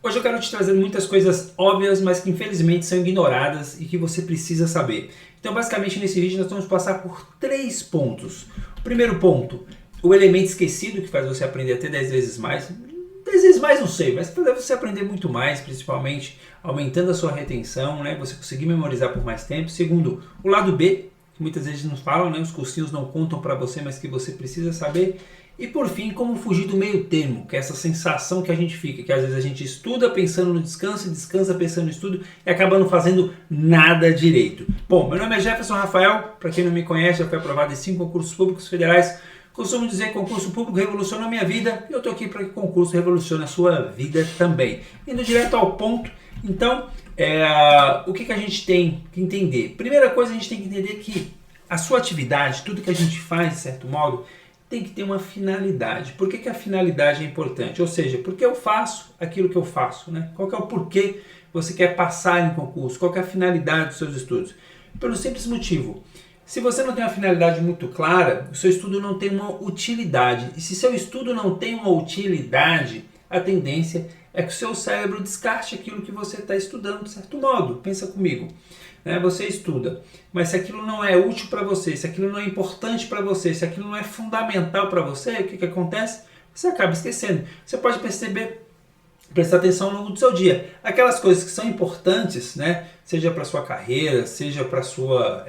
Hoje eu quero te trazer muitas coisas óbvias, mas que infelizmente são ignoradas e que você precisa saber. Então, basicamente, nesse vídeo nós vamos passar por 3 pontos. O primeiro ponto, o elemento esquecido, que faz você aprender até 10 vezes mais. 10 vezes mais não sei, mas faz você aprender muito mais, principalmente aumentando a sua retenção, né? Você conseguir memorizar por mais tempo. Segundo, o lado B, que muitas vezes nos falam, né? Os cursinhos não contam para você, mas que você precisa saber. E por fim, como fugir do meio termo, que é essa sensação que a gente fica, que às vezes a gente estuda pensando no descanso, descansa pensando no estudo e acaba não fazendo nada direito. Bom, meu nome é Jefferson Rafael, para quem não me conhece, já fui aprovado em 5 concursos públicos federais. Costumo dizer que concurso público revolucionou a minha vida e eu estou aqui para que o concurso revolucione a sua vida também. Indo direto ao ponto, então, o que a gente tem que entender? Primeira coisa, a gente tem que entender que a sua atividade, tudo que a gente faz, de certo modo, tem que ter uma finalidade. Por que a finalidade é importante? Ou seja, por que eu faço aquilo que eu faço? Né? Qual que é o porquê você quer passar em concurso? Qual que é a finalidade dos seus estudos? Pelo simples motivo, se você não tem uma finalidade muito clara, o seu estudo não tem uma utilidade. E se seu estudo não tem uma utilidade, a tendência é que o seu cérebro descarte aquilo que você está estudando, de certo modo. Pensa comigo. Você estuda, mas se aquilo não é útil para você, se aquilo não é importante para você, se aquilo não é fundamental para você, o que acontece? Você acaba esquecendo. Você pode prestar atenção ao longo do seu dia. Aquelas coisas que são importantes, né, seja para a sua carreira, seja para a sua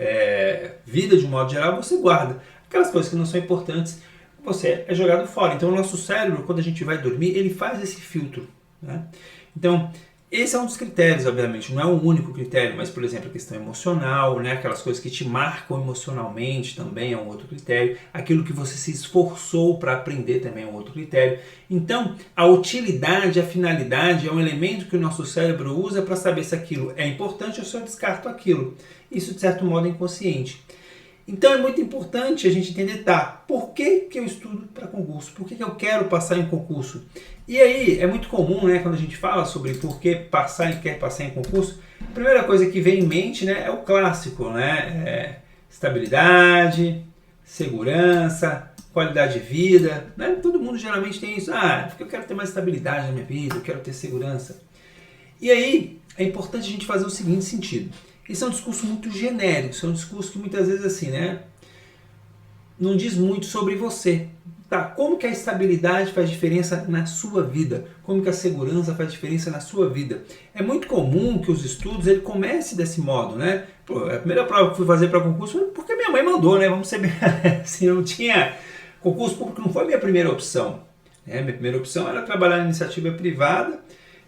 vida de um modo geral, você guarda. Aquelas coisas que não são importantes, você é jogado fora. Então o nosso cérebro, quando a gente vai dormir, ele faz esse filtro. Né? Então, esse é um dos critérios, obviamente, não é o único critério, mas, por exemplo, a questão emocional, né? Aquelas coisas que te marcam emocionalmente também é um outro critério, aquilo que você se esforçou para aprender também é um outro critério. Então, a utilidade, a finalidade é um elemento que o nosso cérebro usa para saber se aquilo é importante ou se eu descarto aquilo. Isso, de certo modo, é inconsciente. Então é muito importante a gente entender, por que eu estudo para concurso? Por que eu quero passar em concurso? E aí é muito comum, né, quando a gente fala sobre por que passar e quer passar em concurso, a primeira coisa que vem em mente, né, é o clássico, né? Estabilidade, segurança, qualidade de vida, né? Todo mundo geralmente tem isso, porque eu quero ter mais estabilidade na minha vida, eu quero ter segurança. E aí é importante a gente fazer o seguinte sentido. Esse é um discurso muito genérico, é um discurso que muitas vezes assim, né, não diz muito sobre você. Como que a estabilidade faz diferença na sua vida? Como que a segurança faz diferença na sua vida? É muito comum que os estudos ele comecem desse modo, né? A primeira prova que fui fazer para concurso foi porque minha mãe mandou, né? Vamos ser bem assim, não tinha concurso público, não foi a minha primeira opção. Minha primeira opção era trabalhar na iniciativa privada.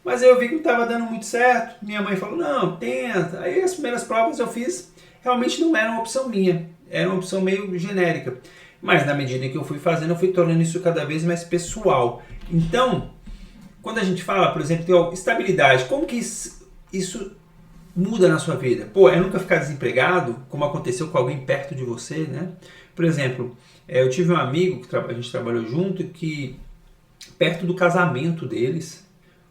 Mas aí eu vi que não estava dando muito certo. Minha mãe falou, não, tenta. Aí as primeiras provas eu fiz, realmente não era uma opção minha. Era uma opção meio genérica. Mas na medida que eu fui fazendo, eu fui tornando isso cada vez mais pessoal. Então, quando a gente fala, por exemplo, de estabilidade, como que isso muda na sua vida? É nunca ficar desempregado, como aconteceu com alguém perto de você, né? Por exemplo, eu tive um amigo que a gente trabalhou junto, que perto do casamento deles,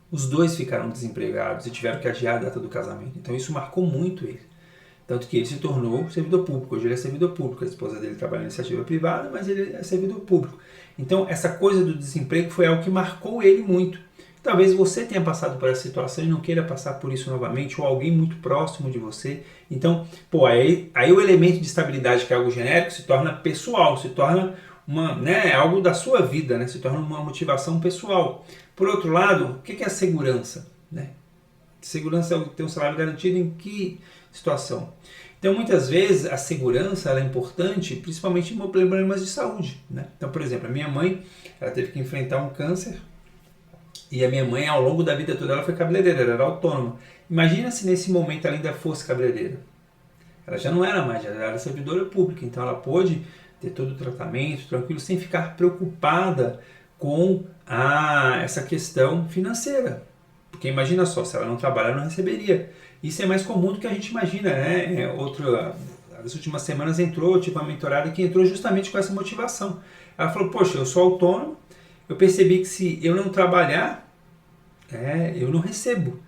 os dois ficaram desempregados e tiveram que adiar a data do casamento. Então isso marcou muito ele. Tanto que ele se tornou servidor público. Hoje ele é servidor público. A esposa dele trabalha em iniciativa privada, mas ele é servidor público. Então essa coisa do desemprego foi algo que marcou ele muito. Talvez você tenha passado por essa situação e não queira passar por isso novamente, ou alguém muito próximo de você. Então, aí o elemento de estabilidade, que é algo genérico, se torna pessoal, se torna algo da sua vida, né? Se torna uma motivação pessoal. Por outro lado, o que é a segurança? Né? Segurança é ter um salário garantido em que situação? Então, muitas vezes, a segurança ela é importante, principalmente em problemas de saúde. Né? Então, por exemplo, a minha mãe ela teve que enfrentar um câncer e a minha mãe, ao longo da vida toda, ela foi cabeleireira, ela era autônoma. Imagina se nesse momento ela ainda fosse cabeleireira. Ela já não era mais, ela era servidora pública, então ela pôde ter todo o tratamento tranquilo, sem ficar preocupada com essa questão financeira. Porque imagina só, se ela não trabalhar, ela não receberia. Isso é mais comum do que a gente imagina, né? Nas últimas semanas uma mentorada que entrou justamente com essa motivação. Ela falou, poxa, eu sou autônomo, eu percebi que se eu não trabalhar, eu não recebo.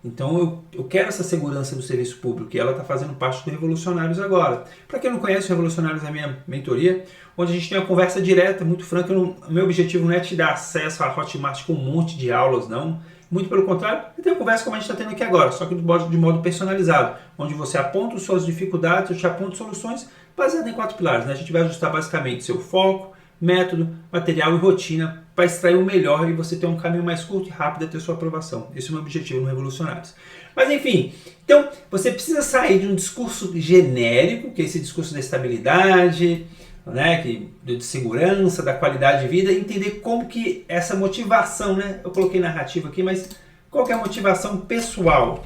Então eu quero essa segurança do serviço público e ela está fazendo parte do Revolucionários agora. Para quem não conhece, o Revolucionários é a minha mentoria, onde a gente tem uma conversa direta, muito franca. O meu objetivo não é te dar acesso à Hotmart com um monte de aulas, não. Muito pelo contrário, ele tem uma conversa como a gente está tendo aqui agora, só que de modo personalizado, onde você aponta suas dificuldades, eu te aponto soluções baseadas em 4 pilares. Né? A gente vai ajustar basicamente seu foco, método, material e rotina para extrair o melhor e você ter um caminho mais curto e rápido até sua aprovação. Esse é o meu objetivo no Revolucionários. Mas enfim, então você precisa sair de um discurso genérico, que é esse discurso da estabilidade, né, de segurança, da qualidade de vida, e entender como que essa motivação, né, eu coloquei narrativa aqui, mas qual que é a motivação pessoal,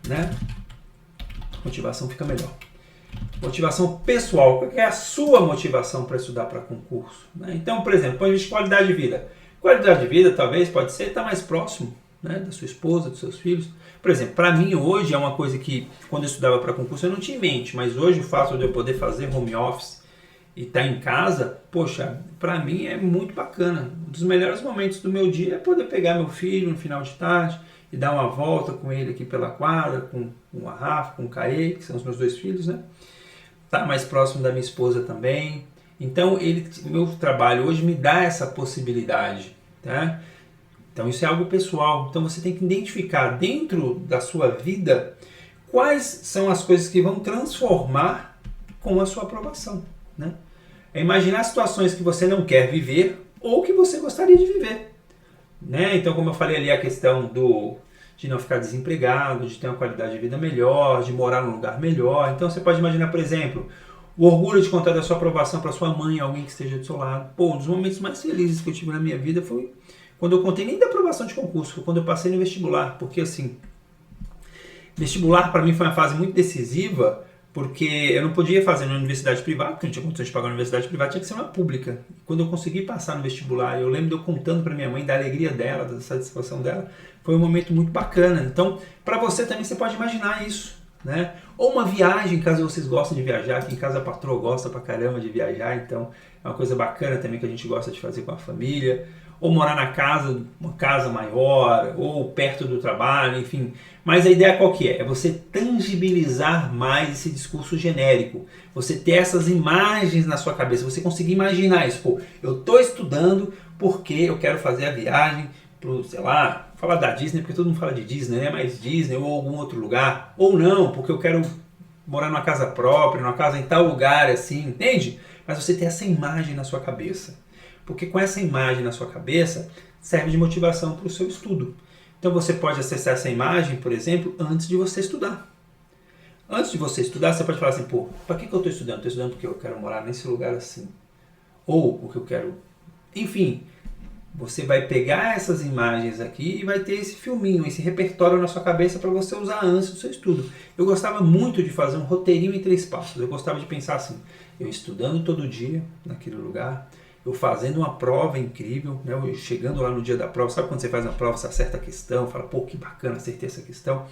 né? Motivação fica melhor. Motivação pessoal, qual que é a sua motivação para estudar para concurso? Né? Então, por exemplo, quando a gente qualidade de vida. Qualidade de vida, talvez, pode ser estar mais próximo, né, da sua esposa, dos seus filhos. Por exemplo, para mim hoje é uma coisa que, quando eu estudava para concurso, eu não tinha em mente, mas hoje o fato de eu poder fazer home office e estar em casa, poxa, para mim é muito bacana. Um dos melhores momentos do meu dia é poder pegar meu filho no final de tarde e dar uma volta com ele aqui pela quadra, com o Rafa, com o Caê, que são os meus 2 filhos, né? Tá mais próximo da minha esposa também. Então, meu trabalho hoje me dá essa possibilidade, tá? Então, isso é algo pessoal. Então, você tem que identificar dentro da sua vida quais são as coisas que vão transformar com a sua aprovação, né? É imaginar situações que você não quer viver ou que você gostaria de viver, né? Então, como eu falei ali, a questão de não ficar desempregado, de ter uma qualidade de vida melhor, de morar num lugar melhor. Então, você pode imaginar, por exemplo, o orgulho de contar da sua aprovação para sua mãe, alguém que esteja do seu lado. Pô, um dos momentos mais felizes que eu tive na minha vida foi quando eu contei nem da aprovação de concurso, foi quando eu passei no vestibular, porque assim, vestibular para mim foi uma fase muito decisiva, porque eu não podia fazer na universidade privada, porque não tinha condições de pagar na universidade privada, tinha que ser uma pública. Quando eu consegui passar no vestibular, eu lembro de eu contando para minha mãe da alegria dela, da satisfação dela, foi um momento muito bacana. Então, para você também, você pode imaginar isso, né? Ou uma viagem, caso vocês gostem de viajar, aqui em casa a patroa gosta pra caramba de viajar, então é uma coisa bacana também que a gente gosta de fazer com a família. Ou morar na casa, uma casa maior, ou perto do trabalho, enfim. Mas a ideia qual que é? É você tangibilizar mais esse discurso genérico. Você ter essas imagens na sua cabeça, você conseguir imaginar isso. Pô, eu estou estudando porque eu quero fazer a viagem pro, sei lá, falar da Disney, porque todo mundo fala de Disney, né? Mas Disney ou algum outro lugar. Ou não, porque eu quero morar numa casa própria, numa casa em tal lugar, assim, entende? Mas você ter essa imagem na sua cabeça. Porque com essa imagem na sua cabeça, serve de motivação para o seu estudo. Então você pode acessar essa imagem, por exemplo, antes de você estudar. Antes de você estudar, você pode falar assim, pô, para que eu estou estudando? Estou estudando porque eu quero morar nesse lugar assim. Ou porque eu quero... Enfim, você vai pegar essas imagens aqui e vai ter esse filminho, esse repertório na sua cabeça para você usar antes do seu estudo. Eu gostava muito de fazer um roteirinho em 3 passos. Eu gostava de pensar assim, eu estudando todo dia naquele lugar, eu fazendo uma prova incrível, né? Eu chegando lá no dia da prova, sabe quando você faz uma prova, você acerta a questão, fala, pô, que bacana, acertei essa questão.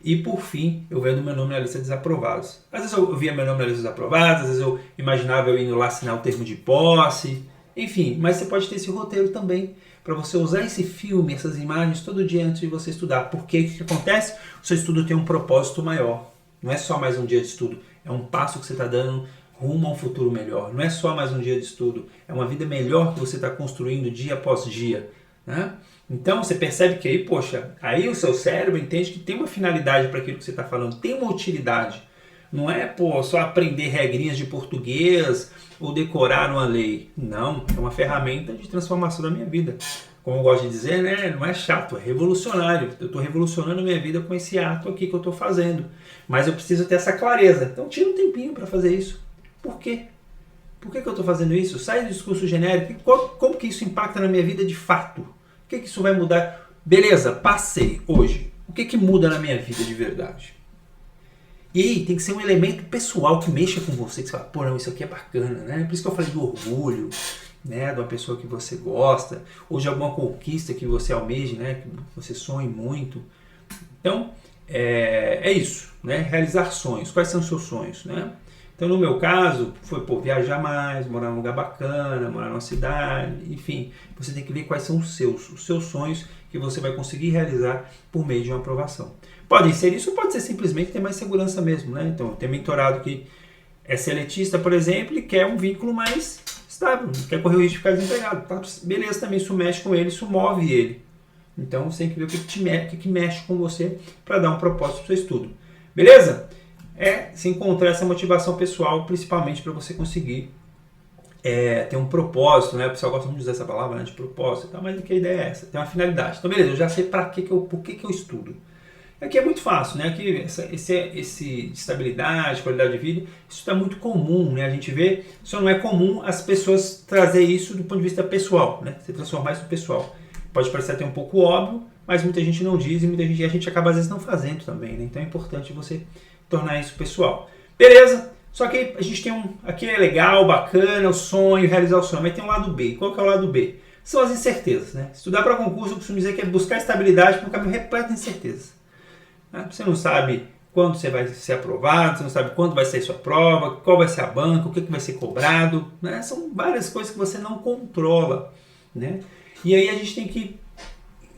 E por fim, eu vendo meu nome na lista dos aprovados. Às vezes eu via meu nome na lista dos aprovados, às vezes eu imaginava eu indo lá assinar o termo de posse, enfim. Mas você pode ter esse roteiro também, para você usar esse filme, essas imagens, todo dia antes de você estudar. Porque o que acontece? O seu estudo tem um propósito maior. Não é só mais um dia de estudo, é um passo que você está dando rumo a um futuro melhor. Não é só mais um dia de estudo, é uma vida melhor que você está construindo dia após dia, né? Então você percebe que aí, poxa, aí o seu cérebro entende que tem uma finalidade para aquilo que você está falando, tem uma utilidade. Não é, pô, só aprender regrinhas de português ou decorar uma lei. Não, é uma ferramenta de transformação da minha vida. Como eu gosto de dizer, né, não é chato, é revolucionário. Eu estou revolucionando a minha vida com esse ato aqui que eu estou fazendo. Mas eu preciso ter essa clareza. Então tira um tempinho para fazer isso. Por quê? Por que eu estou fazendo isso? Sai do discurso genérico. Como que isso impacta na minha vida de fato? O que isso vai mudar? Beleza, passei hoje. O que muda na minha vida de verdade? E aí, tem que ser um elemento pessoal que mexa com você, que você fala, pô, não, isso aqui é bacana, né? Por isso que eu falei do orgulho, né? De uma pessoa que você gosta, ou de alguma conquista que você almeje, né? Que você sonhe muito. Então, é isso, né? Realizar sonhos. Quais são os seus sonhos, né? Então, no meu caso, foi viajar mais, morar num lugar bacana, morar numa cidade, enfim. Você tem que ver quais são os seus sonhos que você vai conseguir realizar por meio de uma aprovação. Pode ser isso ou pode ser simplesmente ter mais segurança mesmo, né? Então, tem mentorado que é seletista, por exemplo, e quer um vínculo mais estável, não quer correr o risco de ficar desempregado. Tá? Beleza, também isso mexe com ele, isso move ele. Então você tem que ver o que mexe com você para dar um propósito para o seu estudo. Beleza? É se encontrar essa motivação pessoal, principalmente para você conseguir ter um propósito, né? O pessoal gosta muito de usar essa palavra, né? De propósito e tal, mas a ideia é essa, tem uma finalidade. Então beleza, eu já sei por que eu estudo. Aqui é muito fácil, né? Aqui esse estabilidade, qualidade de vida, isso está muito comum, né? A gente vê, só não é comum as pessoas trazer isso do ponto de vista pessoal, né? Você transformar isso no pessoal. Pode parecer até um pouco óbvio, mas muita gente não diz e a gente acaba às vezes não fazendo também, né? Então é importante você tornar isso pessoal. Beleza? Só que a gente tem aqui é legal, bacana, o sonho, realizar o sonho, mas tem um lado B. Qual que é o lado B? São as incertezas, né? Estudar para concurso, eu costumo dizer que é buscar estabilidade para um caminho repleto de incertezas. Você não sabe quando você vai ser aprovado, você não sabe quando vai sair sua prova, qual vai ser a banca, o que vai ser cobrado. Né? São várias coisas que você não controla. Né? E aí a gente tem que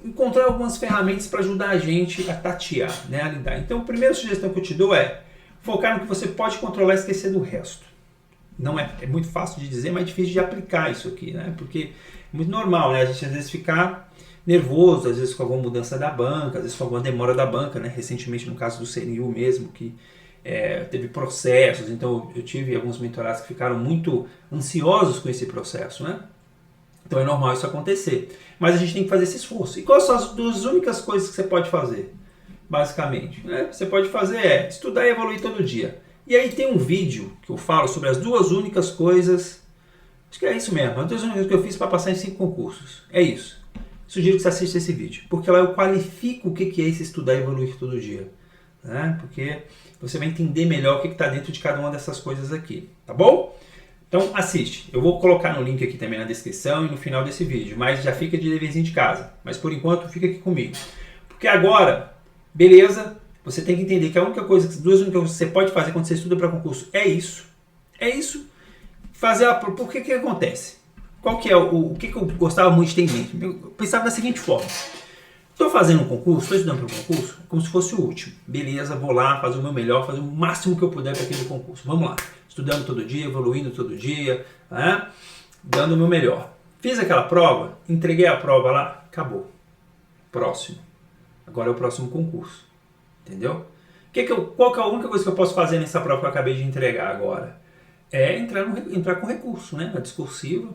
encontrar algumas ferramentas para ajudar a gente a tatear, né? A lidar. Então a primeira sugestão que eu te dou é focar no que você pode controlar e esquecer do resto. Não é muito fácil de dizer, mas é difícil de aplicar isso aqui, né? Porque é muito normal, né? A gente às vezes ficar nervoso, às vezes com alguma mudança da banca, às vezes com alguma demora da banca, né? Recentemente no caso do CNU mesmo, que teve processos, então eu tive alguns mentorados que ficaram muito ansiosos com esse processo, né? Então é normal isso acontecer. Mas a gente tem que fazer esse esforço. E quais são as duas únicas coisas que você pode fazer? Basicamente, né? Você pode fazer estudar e evoluir todo dia. E aí tem um vídeo que eu falo sobre as duas únicas coisas, acho que é isso mesmo, as duas únicas coisas que eu fiz para passar em 5 concursos. É isso. Sugiro que você assista esse vídeo, porque lá eu qualifico o que é esse estudar e evoluir todo dia. Né? Porque você vai entender melhor o que está dentro de cada uma dessas coisas aqui. Tá bom? Então assiste. Eu vou colocar no link aqui também na descrição e no final desse vídeo, mas já fica de deverzinho de casa. Mas por enquanto fica aqui comigo. Porque agora, beleza, você tem que entender que a única coisa, as duas únicas coisas que você pode fazer quando você estuda para concurso é isso. É isso. Por que acontece? Qual que é o que eu gostava muito de ter em mente? Eu pensava da seguinte forma. Estou fazendo um concurso, estou estudando para um concurso, como se fosse o último. Beleza, vou lá fazer o meu melhor, fazer o máximo que eu puder para aquele concurso. Vamos lá. Estudando todo dia, evoluindo todo dia, né? Dando o meu melhor. Fiz aquela prova, entreguei a prova lá, acabou. Próximo. Agora é o próximo concurso. Entendeu? Qual que é a única coisa que eu posso fazer nessa prova que eu acabei de entregar agora? É entrar com recurso, né? Na discursiva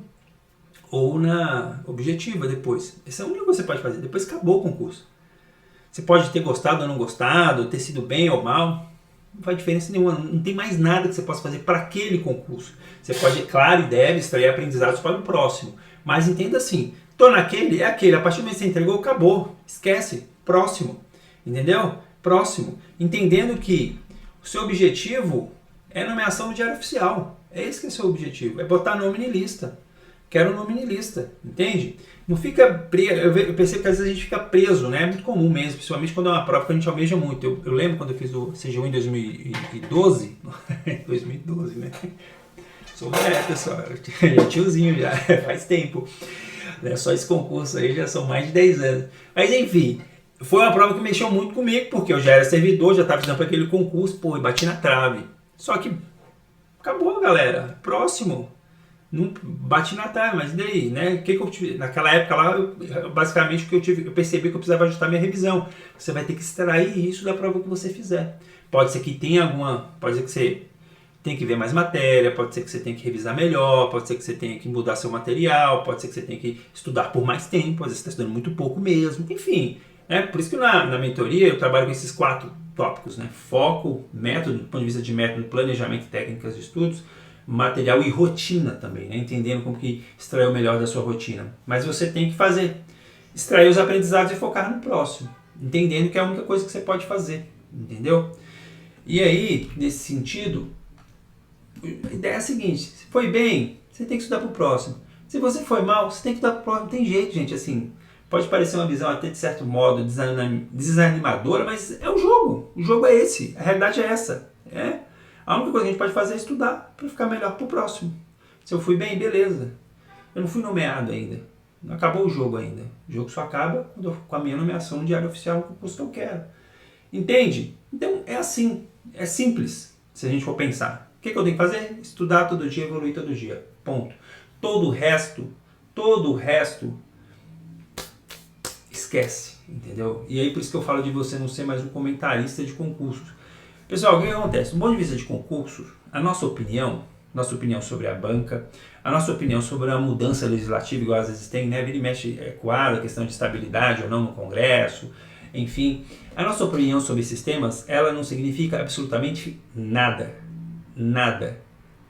ou na objetiva depois. Essa é a única coisa que você pode fazer. Depois acabou o concurso. Você pode ter gostado ou não gostado, ter sido bem ou mal. Não faz diferença nenhuma. Não tem mais nada que você possa fazer para aquele concurso. Você pode, claro, e deve extrair aprendizados para o próximo. Mas entenda assim, tô naquele, é aquele. A partir do momento que você entregou, acabou. Esquece. Próximo. Entendeu? Próximo. Entendendo que o seu objetivo é nomeação no Diário Oficial. É esse que é o seu objetivo. É botar nome em lista. Quero nome em lista, entende? Não fica preso. Eu percebo que às vezes a gente fica preso, né? É muito comum mesmo, principalmente quando é uma prova que a gente almeja muito. Eu lembro quando eu fiz o CGU em 2012. 2012, né? Sou velho, pessoal. Já tiozinho já, faz tempo. Né? Só esse concurso aí já são mais de 10 anos. Mas enfim, foi uma prova que mexeu muito comigo, porque eu já era servidor, já estava estudando para aquele concurso, pô, e bati na trave. Só que acabou, galera. Próximo. Não bati na trave, mas e daí, né? O que eu tive? Naquela época lá, basicamente eu percebi que eu precisava ajustar minha revisão. Você vai ter que extrair isso da prova que você fizer. Pode ser que tenha pode ser que você tenha que ver mais matéria, pode ser que você tenha que revisar melhor, pode ser que você tenha que mudar seu material, pode ser que você tenha que estudar por mais tempo, às vezes você está estudando muito pouco mesmo, enfim. Né? Por isso que na mentoria eu trabalho com esses 4 tópicos, né? Foco, método, do ponto de vista de método, planejamento e técnicas de estudos, material e rotina também, né? Entendendo como que extrair o melhor da sua rotina. Mas você tem que extrair os aprendizados e focar no próximo, entendendo que é a única coisa que você pode fazer, entendeu? E aí, nesse sentido, a ideia é a seguinte: se foi bem, você tem que estudar para o próximo. Se você foi mal, você tem que estudar para o próximo. Não tem jeito, gente, assim, pode parecer uma visão até de certo modo desanimadora, mas é o jogo é esse, a realidade é essa, A única coisa que a gente pode fazer é estudar para ficar melhor para o próximo. Se eu fui bem, beleza. Eu não fui nomeado ainda. Não acabou o jogo ainda. O jogo só acaba com a minha nomeação no Diário Oficial no concurso que eu quero. Entende? Então é assim. É simples, se a gente for pensar. O que eu tenho que fazer? Estudar todo dia, evoluir todo dia. Ponto. Todo o resto, esquece, entendeu? E aí por isso que eu falo de você não ser mais um comentarista de concursos. Pessoal, o que acontece? Do ponto de vista de concursos, a nossa opinião sobre a banca, a nossa opinião sobre a mudança legislativa, igual às vezes tem, né? Vira e mexe ecoado, a questão de estabilidade ou não no Congresso, enfim. A nossa opinião sobre esses temas, ela não significa absolutamente nada. Nada.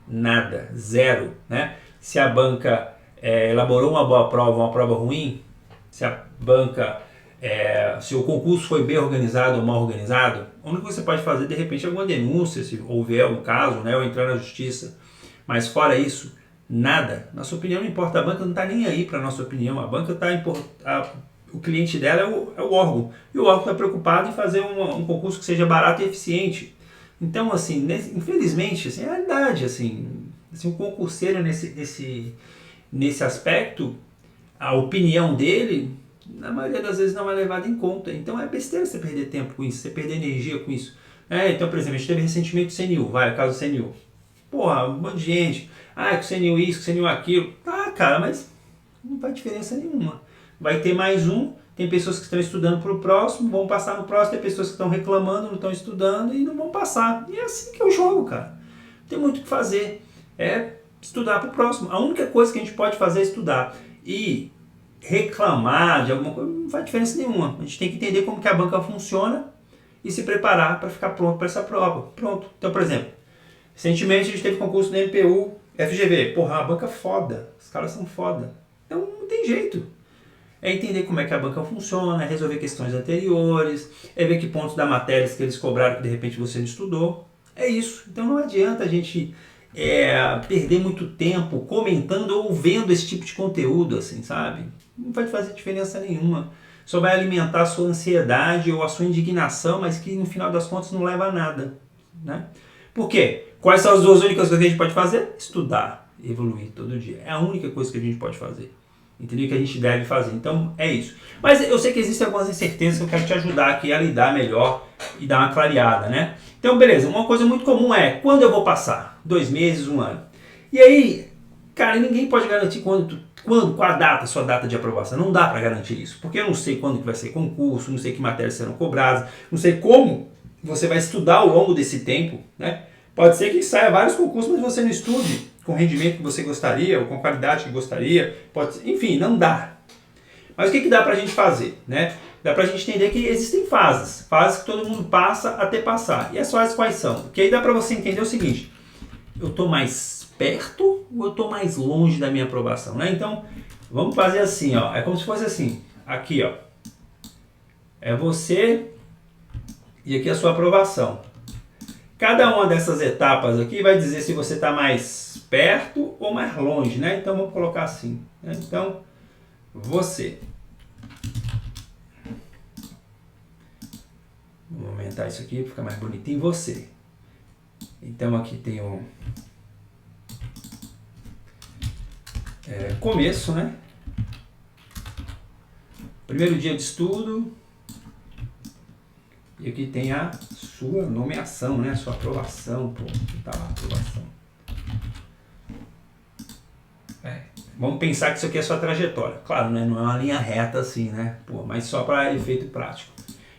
Nada. Zero, né? Se a banca elaborou uma boa prova, uma prova ruim, se a banca, se o concurso foi bem organizado ou mal organizado, a única coisa que você pode fazer, de repente, é alguma denúncia, se houver algum caso, né, ou entrar na justiça. Mas fora isso, nada. Nossa opinião não importa, a banca não está nem aí para a nossa opinião, a banca está o cliente dela é o órgão, e o órgão está preocupado em fazer um concurso que seja barato e eficiente. Então, assim, infelizmente, assim, é a realidade, assim, o concurseiro nesse aspecto, a opinião dele, na maioria das vezes não é levada em conta. Então é besteira você perder tempo com isso, você perder energia com isso. Então, por exemplo, a gente teve recentemente o CNU, o caso do CNU. Porra, um monte de gente, que o CNU isso, que o CNU aquilo. Cara, mas não faz diferença nenhuma. Vai ter mais um, tem pessoas que estão estudando para o próximo, vão passar no próximo, tem pessoas que estão reclamando, não estão estudando e não vão passar. E é assim que é o jogo, cara. Não tem muito o que fazer. É estudar para o próximo. A única coisa que a gente pode fazer é estudar. E reclamar de alguma coisa não faz diferença nenhuma. A gente tem que entender como que a banca funciona e se preparar para ficar pronto para essa prova. Pronto. Então, por exemplo, recentemente a gente teve concurso da MPU, FGV. Porra, a banca é foda. Os caras são foda. Então não tem jeito. É entender como é que a banca funciona, é resolver questões anteriores, é ver que pontos da matéria que eles cobraram que de repente você não estudou. É isso. Então não adianta a gente perder muito tempo comentando ou vendo esse tipo de conteúdo, assim, sabe? Não vai fazer diferença nenhuma. Só vai alimentar a sua ansiedade ou a sua indignação, mas que no final das contas não leva a nada, né? Por quê? Quais são as duas únicas coisas que a gente pode fazer? Estudar, evoluir todo dia. É a única coisa que a gente pode fazer. Entendeu? Que a gente deve fazer. Então é isso. Mas eu sei que existem algumas incertezas que eu quero te ajudar aqui a lidar melhor e dar uma clareada, né? Então, beleza. Uma coisa muito comum é quando eu vou passar? 2 meses, 1 ano. E aí, cara, ninguém pode garantir qual a data, sua data de aprovação. Não dá para garantir isso. Porque eu não sei quando que vai ser concurso, não sei que matérias serão cobradas, não sei como você vai estudar ao longo desse tempo, né? Pode ser que saia vários concursos, mas você não estude com o rendimento que você gostaria, ou com a qualidade que gostaria, enfim, não dá. Mas o que dá pra gente fazer, né? Dá pra gente entender que existem fases que todo mundo passa até passar. E as fases quais são? Porque aí dá pra você entender o seguinte, eu tô mais perto ou eu tô mais longe da minha aprovação, né? Então, vamos fazer assim, ó, é como se fosse assim, aqui, ó, é você e aqui a sua aprovação. Cada uma dessas etapas aqui vai dizer se você está mais perto ou mais longe, né? Então vamos colocar assim, né? Então, você. Vou aumentar isso aqui para ficar mais bonitinho. Você. Então aqui tem o começo, né? Primeiro dia de estudo. E aqui tem a sua nomeação, né? A sua aprovação, pô. Tá lá, aprovação. Vamos pensar que isso aqui é a sua trajetória. Claro, né? Não é uma linha reta assim, né? Pô, mas só para efeito prático.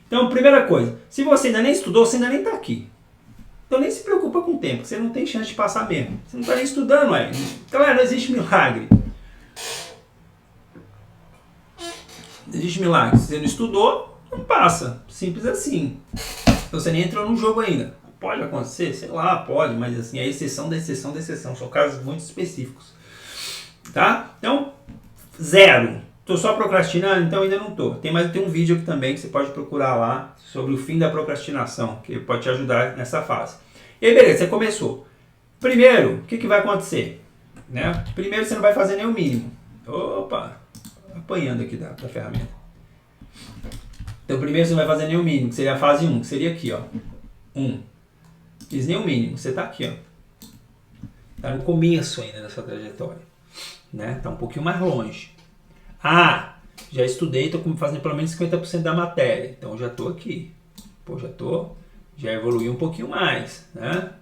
Então, primeira coisa. Se você ainda nem estudou, você ainda nem tá aqui. Então nem se preocupa com o tempo. Você não tem chance de passar mesmo. Você não tá nem estudando, ué. Galera, não existe milagre. Não existe milagre. Se você não estudou, não passa. Simples assim. Então você nem entrou no jogo ainda. Pode acontecer? Sei lá, pode, mas assim, é exceção da exceção da exceção. São casos muito específicos. Tá? Então, 0. Tô só procrastinando? Então ainda não tô. Tem um vídeo aqui também que você pode procurar lá sobre o fim da procrastinação, que pode te ajudar nessa fase. E aí, beleza, você começou. Primeiro, o que vai acontecer? Né? Primeiro, você não vai fazer nem o mínimo. Opa! Apanhando aqui da ferramenta. Então, primeiro você não vai fazer nem o mínimo, que seria a fase 1, que seria aqui, ó. 1. Fiz nem o mínimo, você tá aqui, ó. Tá no começo ainda da sua trajetória. Né? Tá um pouquinho mais longe. Já estudei, tô fazendo pelo menos 50% da matéria. Então, já tô aqui. Pô, já evoluí um pouquinho mais, né?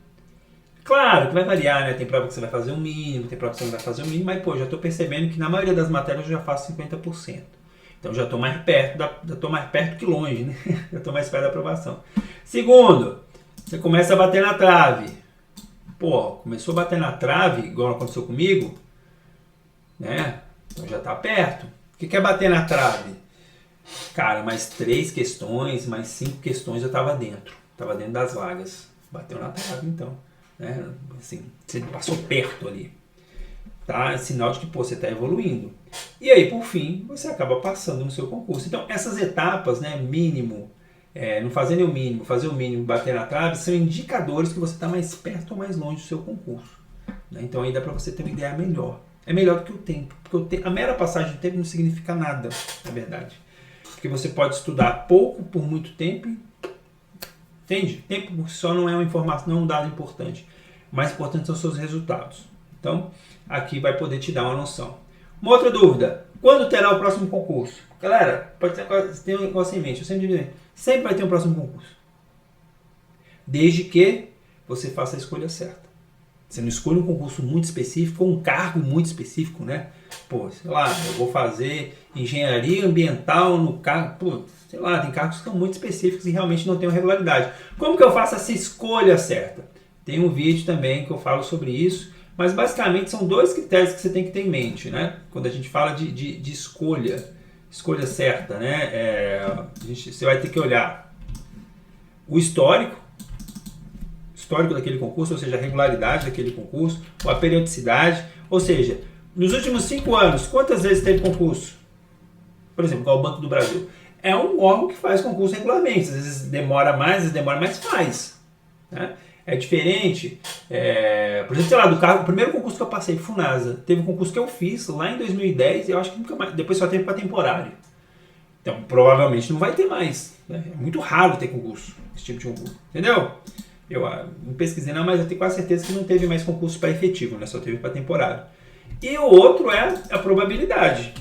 Claro que vai variar, né? Tem prova que você vai fazer o mínimo, tem prova que você não vai fazer o mínimo, mas, pô, já tô percebendo que na maioria das matérias eu já faço 50%. Então já estou mais perto, tô mais perto que longe, né? Já estou mais perto da aprovação. Segundo, você começa a bater na trave. Pô, começou a bater na trave, igual aconteceu comigo, né? Então já está perto. O que é bater na trave? Cara, mais 3 questões, mais 5 questões eu estava dentro. Estava dentro das vagas. Bateu na trave, então. Né? Assim, você passou perto ali. Tá? É sinal de que pô, você está evoluindo. E aí, por fim, você acaba passando no seu concurso. Então, essas etapas, né, mínimo, não fazer nem o mínimo, fazer o mínimo, bater na trave, são indicadores que você está mais perto ou mais longe do seu concurso. Né? Então, aí dá para você ter uma ideia melhor. É melhor do que o tempo. Porque a mera passagem de tempo não significa nada, na verdade. Porque você pode estudar pouco por muito tempo. Entende? Tempo por si só não é uma informação, não é um dado importante. O mais importante são os seus resultados. Então, aqui vai poder te dar uma noção. Uma outra dúvida. Quando terá o próximo concurso? Galera, pode ter um negócio em mente. Eu sempre digo, sempre vai ter um próximo concurso. Desde que você faça a escolha certa. Você não escolhe um concurso muito específico ou um cargo muito específico, né? Pô, sei lá, eu vou fazer engenharia ambiental no cargo... Pô, sei lá, tem cargos que são muito específicos e realmente não tem regularidade. Como que eu faço essa escolha certa? Tem um vídeo também que eu falo sobre isso, mas basicamente são 2 critérios que você tem que ter em mente, né? Quando a gente fala de escolha certa, né? Você vai ter que olhar o histórico daquele concurso, ou seja, a regularidade daquele concurso, ou a periodicidade, ou seja, nos últimos 5 anos, quantas vezes teve concurso? Por exemplo, igual o Banco do Brasil. É um órgão que faz concurso regularmente, às vezes demora mais, às vezes demora mais, faz. Né? É diferente, por exemplo, sei lá, o primeiro concurso que eu passei, FUNASA, teve um concurso que eu fiz lá em 2010 e eu acho que nunca mais, depois só teve para temporário. Então, provavelmente não vai ter mais. Né? É muito raro ter concurso, esse tipo de concurso. Entendeu? Eu não pesquisei não, mas eu tenho quase certeza que não teve mais concurso para efetivo, né? Só teve para temporário. E o outro é a probabilidade.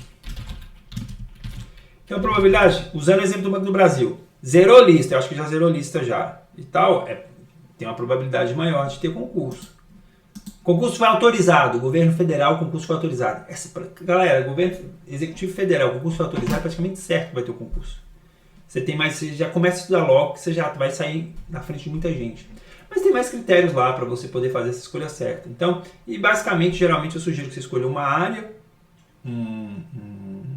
Então a probabilidade, usando o exemplo do Banco do Brasil, zerou lista, eu acho que já zerou lista já, e tal, tem uma probabilidade maior de ter concurso. Concurso foi autorizado, governo federal, concurso foi autorizado. Galera, governo executivo federal, concurso foi autorizado, é praticamente certo que vai ter o concurso. Você já começa a estudar logo, que você já vai sair na frente de muita gente. Mas tem mais critérios lá para você poder fazer essa escolha certa. Então, e basicamente, geralmente eu sugiro que você escolha uma área, um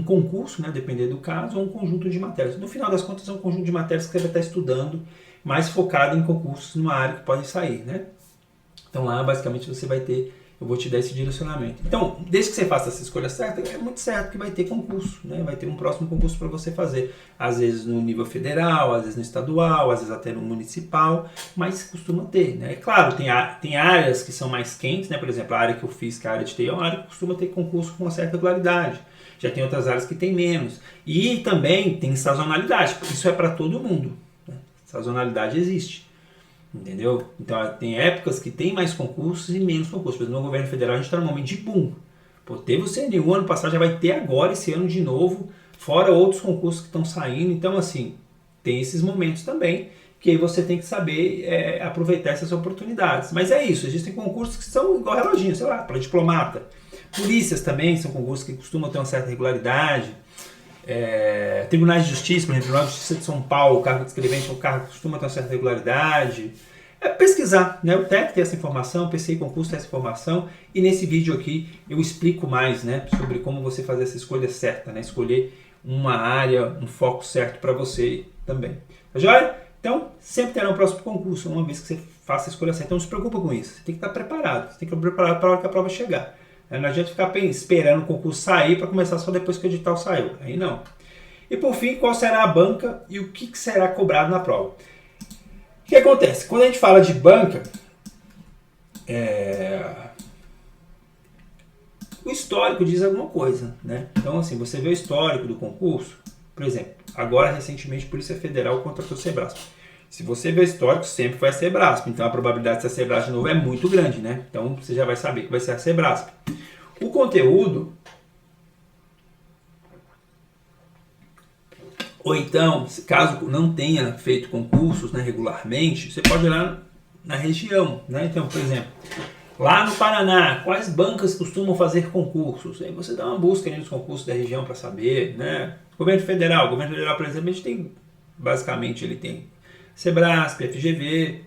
concurso, né, dependendo do caso, ou um conjunto de matérias. No final das contas, é um conjunto de matérias que você vai estar estudando, mais focado em concursos numa área que pode sair, né? Então lá, basicamente, você vai ter, eu vou te dar esse direcionamento. Então, desde que você faça essa escolha certa, é muito certo que vai ter concurso, né? Vai ter um próximo concurso para você fazer. Às vezes no nível federal, às vezes no estadual, às vezes até no municipal, mas costuma ter, né? Claro, tem áreas que são mais quentes, né? Por exemplo, a área que eu fiz, que é a área de TI, é uma área que costuma ter concurso com uma certa regularidade. Já tem outras áreas que tem menos. E também tem sazonalidade, isso é para todo mundo. Né? Sazonalidade existe. Entendeu? Então tem épocas que tem mais concursos e menos concursos. Por exemplo, no governo federal a gente está num momento de boom. Pô, teve o CNU ano passado, já vai ter agora esse ano de novo, fora outros concursos que estão saindo. Então, assim, tem esses momentos também que aí você tem que saber aproveitar essas oportunidades. Mas é isso, existem concursos que são igual reloginho, sei lá, para diplomata. Polícias também são concursos que costumam ter uma certa regularidade. Tribunais de Justiça, por exemplo, Tribunal de Justiça de São Paulo, o cargo de escrevente é um cargo que costuma ter uma certa regularidade. Pesquisar, né? O TEC tem essa informação, o PCI Concurso tem essa informação, e nesse vídeo aqui eu explico mais, né, sobre como você fazer essa escolha certa, né? Escolher uma área, um foco certo para você também. Tá joia? Então, sempre terá um próximo concurso, uma vez que você faça a escolha certa. Então não se preocupa com isso, você tem que estar preparado, você tem que estar preparado para a hora que a prova chegar. Não adianta ficar esperando o concurso sair para começar só depois que o edital saiu. Aí não. E por fim, qual será a banca e o que será cobrado na prova? O que acontece? Quando a gente fala de banca, o histórico diz alguma coisa. Né? Então, assim, você vê o histórico do concurso, por exemplo, agora recentemente a Polícia Federal contratou o Sebrasp. Se você vê o histórico, sempre foi a Sebrasp. Então a probabilidade de ser a Sebrasp de novo é muito grande, né? Então você já vai saber que vai ser a Sebrasp. O conteúdo, ou então, caso não tenha feito concursos, né, regularmente, você pode olhar na região, né? Então, por exemplo, Lá no Paraná, quais bancas costumam fazer concursos? Aí você dá uma busca ali nos concursos da região para saber, né? Governo Federal, por exemplo, a gente tem, basicamente, ele tem Sebrasp, FGV,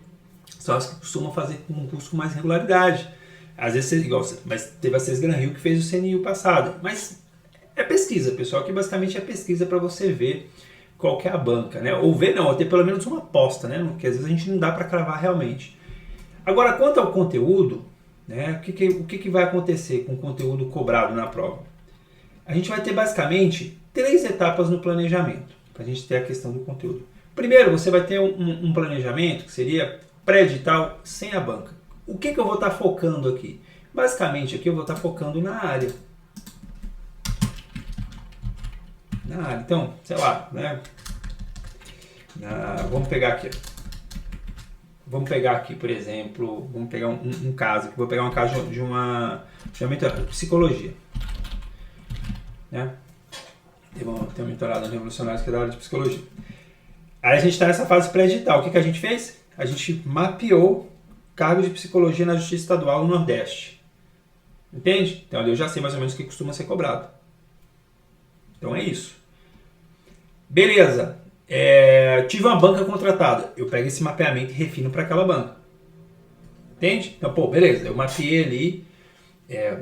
são as que costumam fazer concurso com mais regularidade. Às vezes, igual, mas teve a Sesgran Rio que fez o CNI passado. Mas é pesquisa, pessoal, que basicamente é pesquisa para você ver qual que é a banca, né? Ou ver não, ou ter pelo menos uma aposta, né? Porque às vezes a gente não dá para cravar realmente. Agora, quanto ao conteúdo, né? O que vai acontecer com o conteúdo cobrado na prova? A gente vai ter basicamente 3 etapas no planejamento, para a gente ter a questão do conteúdo. Primeiro, você vai ter um planejamento que seria pré-edital sem a banca. O que eu vou estar focando aqui? Basicamente, aqui eu vou estar focando na área. Então, sei lá, né? Vamos pegar aqui. Vamos pegar aqui, por exemplo, vamos pegar um caso. Vou pegar um caso de uma psicologia. Né? Tem uma mentorada no Revolucionários que é da área de psicologia. Aí a gente está nessa fase pré-edital. O que a gente fez? A gente mapeou cargo de psicologia na Justiça Estadual no Nordeste. Entende? Então eu já sei mais ou menos o que costuma ser cobrado. Então é isso. Beleza. Tive uma banca contratada. Eu pego esse mapeamento e refino para aquela banca. Entende? Então, beleza. Eu mapeei ali.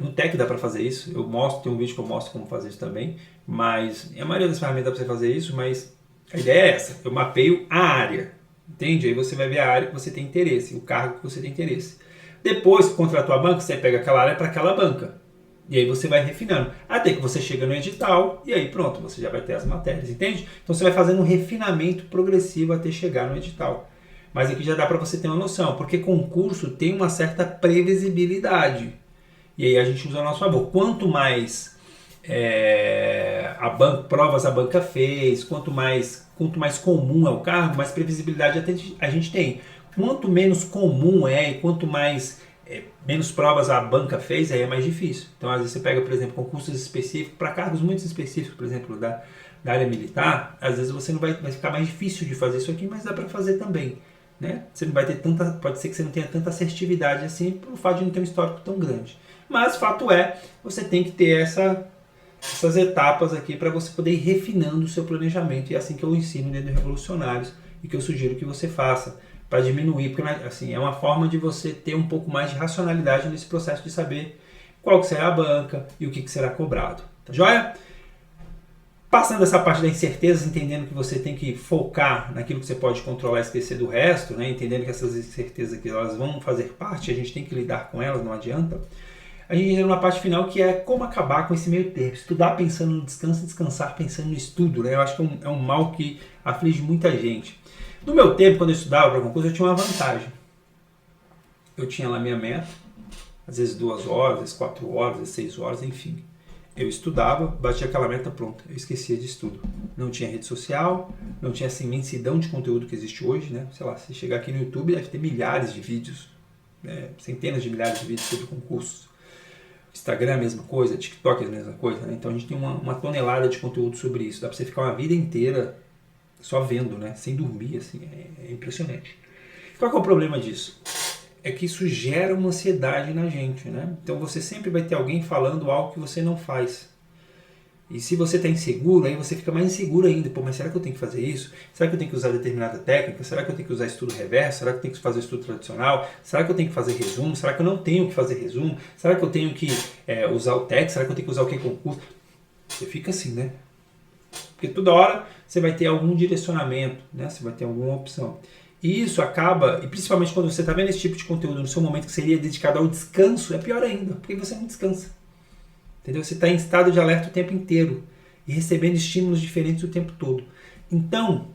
No Tech dá para fazer isso. Eu mostro, tem um vídeo que eu mostro como fazer isso também. Mas a maioria das ferramentas dá para você fazer isso, mas a ideia é essa. Eu mapeio a área. Entende? Aí você vai ver a área que você tem interesse, o cargo que você tem interesse. Depois que contratou a banca, você pega aquela área para aquela banca. E aí você vai refinando. Até que você chega no edital e aí pronto, você já vai ter as matérias, entende? Então você vai fazendo um refinamento progressivo até chegar no edital. Mas aqui já dá para você ter uma noção, porque concurso tem uma certa previsibilidade. E aí a gente usa a nosso favor. Quanto mais provas a banca fez, quanto mais comum é o cargo, mais previsibilidade a gente tem. Quanto menos comum e quanto menos provas a banca fez, aí é mais difícil. Então, às vezes você pega, por exemplo, concursos específicos, para cargos muito específicos, por exemplo, da área militar, às vezes você não vai ficar mais difícil de fazer isso aqui, mas dá para fazer também. Né? Você não vai ter pode ser que você não tenha tanta assertividade assim, pelo fato de não ter um histórico tão grande. Mas, fato é, você tem que ter essas etapas aqui para você poder ir refinando o seu planejamento, e é assim que eu ensino dentro do Revolucionários e que eu sugiro que você faça, para diminuir, porque assim, é uma forma de você ter um pouco mais de racionalidade nesse processo de saber qual que será a banca e o que será cobrado. Tá joia? Passando essa parte da incerteza, entendendo que você tem que focar naquilo que você pode controlar e esquecer do resto, né? Entendendo que essas incertezas aqui, elas vão fazer parte, a gente tem que lidar com elas, não adianta. A gente entra numa parte final que é como acabar com esse meio termo. Estudar pensando no descanso, descansar pensando no estudo. Né? Eu acho que é um mal que aflige muita gente. No meu tempo, quando eu estudava para concurso, eu tinha uma vantagem. Eu tinha lá minha meta, às vezes 2 horas, às vezes 4 horas, às vezes 6 horas, enfim. Eu estudava, batia aquela meta, pronto, eu esquecia de estudo. Não tinha rede social, não tinha essa imensidão de conteúdo que existe hoje, né? Sei lá, se chegar aqui no YouTube, deve ter milhares de vídeos, né? Centenas de milhares de vídeos sobre concursos. Instagram é a mesma coisa, TikTok é a mesma coisa, né? Então a gente tem uma tonelada de conteúdo sobre isso. Dá pra você ficar uma vida inteira só vendo, né? Sem dormir, assim, é impressionante. Qual que é o problema disso? É que isso gera uma ansiedade na gente, né? Então você sempre vai ter alguém falando algo que você não faz. E se você está inseguro, aí você fica mais inseguro ainda. Pô, mas será que eu tenho que fazer isso? Será que eu tenho que usar determinada técnica? Será que eu tenho que usar estudo reverso? Será que eu tenho que fazer estudo tradicional? Será que eu tenho que fazer resumo? Será que eu não tenho que fazer resumo? Será que eu tenho que usar o TEC? Será que eu tenho que usar o que concurso? Você fica assim, né? Porque toda hora você vai ter algum direcionamento, né? Você vai ter alguma opção. E isso acaba, e principalmente quando você está vendo esse tipo de conteúdo no seu momento que seria dedicado ao descanso, é pior ainda, porque você não descansa. Entendeu? Você está em estado de alerta o tempo inteiro e recebendo estímulos diferentes o tempo todo. Então,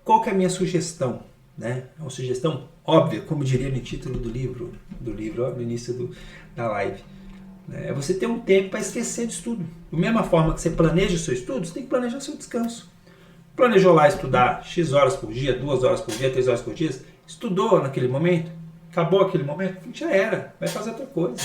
qual que é a minha sugestão? Né? É uma sugestão óbvia, como diria no título do livro ó, no início da live. É você ter um tempo para esquecer de estudo. Da mesma forma que você planeja o seu estudo, você tem que planejar o seu descanso. Planejou lá estudar X horas por dia, 2 horas por dia, 3 horas por dia, estudou naquele momento, acabou aquele momento, já era, vai fazer outra coisa.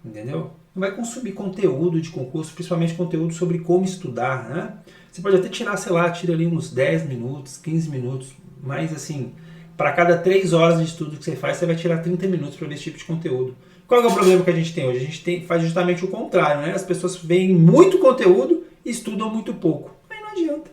Entendeu? Não vai consumir conteúdo de concurso, principalmente conteúdo sobre como estudar, né? Você pode até tirar, tira ali uns 10 minutos, 15 minutos, mas assim, para cada 3 horas de estudo que você faz, você vai tirar 30 minutos para ver esse tipo de conteúdo. Qual é o problema que a gente tem hoje? A gente faz justamente o contrário, né? As pessoas veem muito conteúdo e estudam muito pouco. Aí não adianta.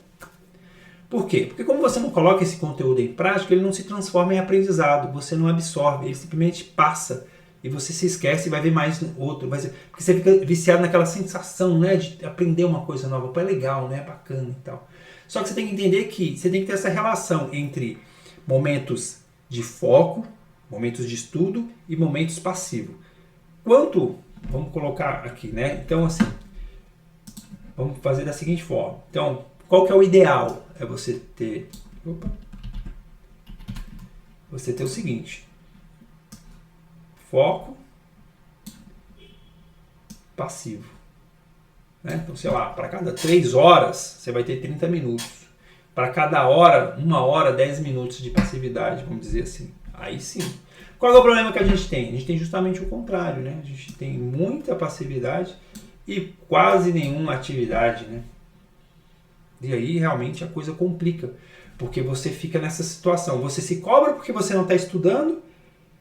Por quê? Porque como você não coloca esse conteúdo em prática, ele não se transforma em aprendizado, você não absorve, ele simplesmente passa e você se esquece e vai ver mais outro. Porque você fica viciado naquela sensação, né, de aprender uma coisa nova. Pô, é legal, né? É bacana e tal. Só que você tem que entender que você tem que ter essa relação entre momentos de foco, momentos de estudo e momentos passivos. Vamos colocar aqui, né? Então, assim, vamos fazer da seguinte forma. Então, qual que é o ideal? É você ter o seguinte: foco, passivo. Né? Então, sei lá, para cada 3 horas, você vai ter 30 minutos. Para cada hora, 1 hora, 10 minutos de passividade, vamos dizer assim. Aí sim. Qual é o problema que a gente tem? A gente tem justamente o contrário, né? A gente tem muita passividade e quase nenhuma atividade, né? E aí realmente a coisa complica, porque você fica nessa situação. Você se cobra porque você não está estudando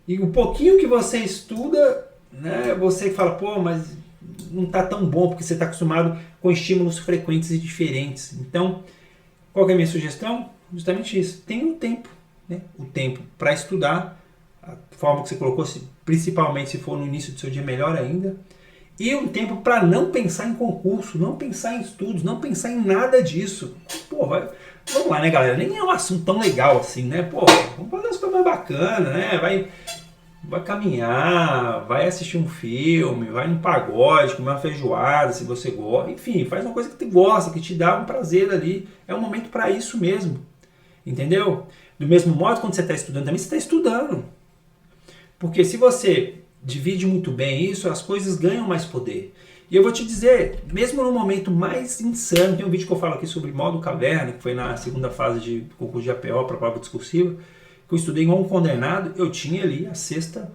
e o pouquinho que você estuda, né, você fala, pô, mas não está tão bom porque você está acostumado com estímulos frequentes e diferentes. Então, qual que é a minha sugestão? Justamente isso. Tenha um tempo, né? O tempo para estudar, a forma que você colocou, principalmente se for no início do seu dia, melhor ainda. E um tempo para não pensar em concurso, não pensar em estudos, não pensar em nada disso. Pô, vamos lá, né, galera? Nem é um assunto tão legal assim, né? Pô, vamos fazer umas coisas mais bacanas, né? Vai caminhar, vai assistir um filme, vai num pagode, comer uma feijoada, se você gosta. Enfim, faz uma coisa que tu gosta, que te dá um prazer ali. É um momento para isso mesmo. Entendeu? Do mesmo modo, quando você está estudando também, você está estudando. Porque se você divide muito bem isso, as coisas ganham mais poder. E eu vou te dizer, mesmo no momento mais insano, tem um vídeo que eu falo aqui sobre modo caverna, que foi na segunda fase de concurso de APO para a prova discursiva, que eu estudei igual um condenado. Eu tinha ali a sexta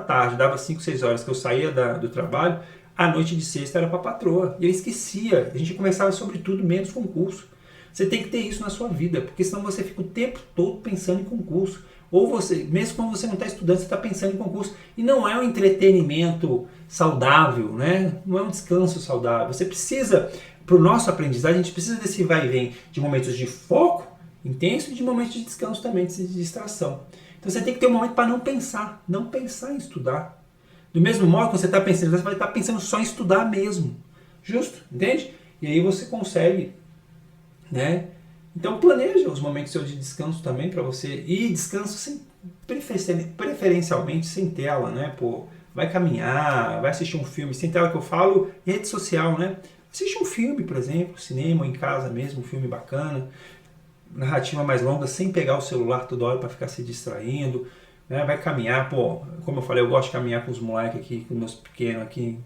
tarde, dava 5, 6 horas que eu saía do trabalho, a noite de sexta era para a patroa. E eu esquecia, a gente conversava sobre tudo, menos concurso. Você tem que ter isso na sua vida, porque senão você fica o tempo todo pensando em concurso. Ou você, mesmo quando você não está estudando, você está pensando em concurso. E não é um entretenimento saudável, né? Não é um descanso saudável. Você precisa, para o nosso aprendizagem, a gente precisa desse vai e vem de momentos de foco intenso e de momentos de descanso também, de distração. Então você tem que ter um momento para não pensar em estudar. Do mesmo modo, quando você está pensando, você vai estar pensando só em estudar mesmo. Justo? Entende? E aí você consegue, né? Então planeja os momentos seus de descanso também para você. E descanso preferencialmente sem tela, né? Pô, vai caminhar, vai assistir um filme. Sem tela que eu falo, rede social, né? Assiste um filme, por exemplo, cinema, em casa mesmo, um filme bacana. Narrativa mais longa, sem pegar o celular toda hora para ficar se distraindo. Né? Vai caminhar, pô, como eu falei, eu gosto de caminhar com os moleques aqui, com os meus pequenos aqui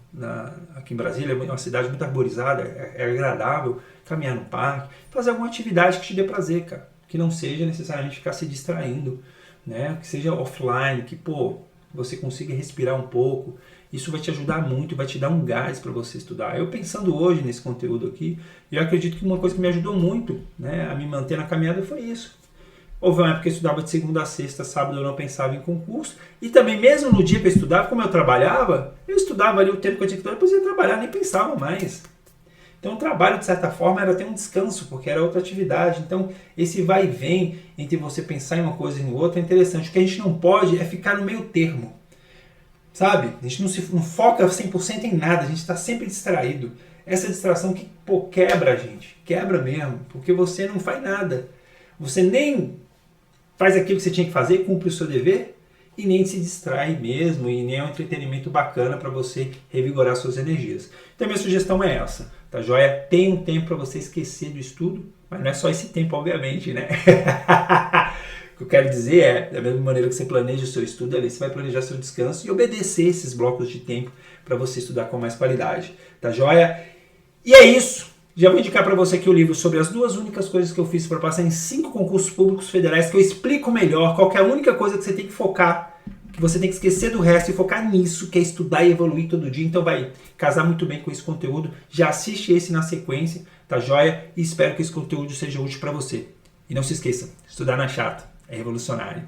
em Brasília, é uma cidade muito arborizada, é agradável caminhar no parque, fazer alguma atividade que te dê prazer, cara, que não seja necessariamente ficar se distraindo, né? Que seja offline, que, pô, você consiga respirar um pouco. Isso vai te ajudar muito, vai te dar um gás para você estudar. Eu pensando hoje nesse conteúdo aqui, eu acredito que uma coisa que me ajudou muito, né, a me manter na caminhada foi isso. Houve uma época que eu estudava de segunda a sexta, sábado eu não pensava em concurso. E também mesmo no dia que eu estudava, como eu trabalhava, eu estudava ali o tempo que eu tinha que estudar, depois ia trabalhar, nem pensava mais. Então o trabalho, de certa forma, era ter um descanso, porque era outra atividade. Então esse vai e vem entre você pensar em uma coisa e em outra é interessante. O que a gente não pode é ficar no meio termo. Sabe? A gente não foca 100% em nada, a gente está sempre distraído. Essa distração que, pô, quebra a gente. Quebra mesmo, porque você não faz nada. Você nem faz aquilo que você tinha que fazer, cumpre o seu dever, e nem se distrai mesmo, e nem é um entretenimento bacana para você revigorar suas energias. Então minha sugestão é essa, tá joia? Tem um tempo para você esquecer do estudo, mas não é só esse tempo, obviamente, né? O que eu quero dizer é, da mesma maneira que você planeja o seu estudo, ali você vai planejar seu descanso e obedecer esses blocos de tempo para você estudar com mais qualidade, tá joia? E é isso! Já vou indicar para você aqui o livro sobre as 2 únicas coisas que eu fiz para passar em 5 concursos públicos federais, que eu explico melhor qual que é a única coisa que você tem que focar, que você tem que esquecer do resto e focar nisso, que é estudar e evoluir todo dia. Então vai casar muito bem com esse conteúdo. Já assiste esse na sequência, tá joia? E espero que esse conteúdo seja útil para você. E não se esqueça, estudar não é chato, é revolucionário.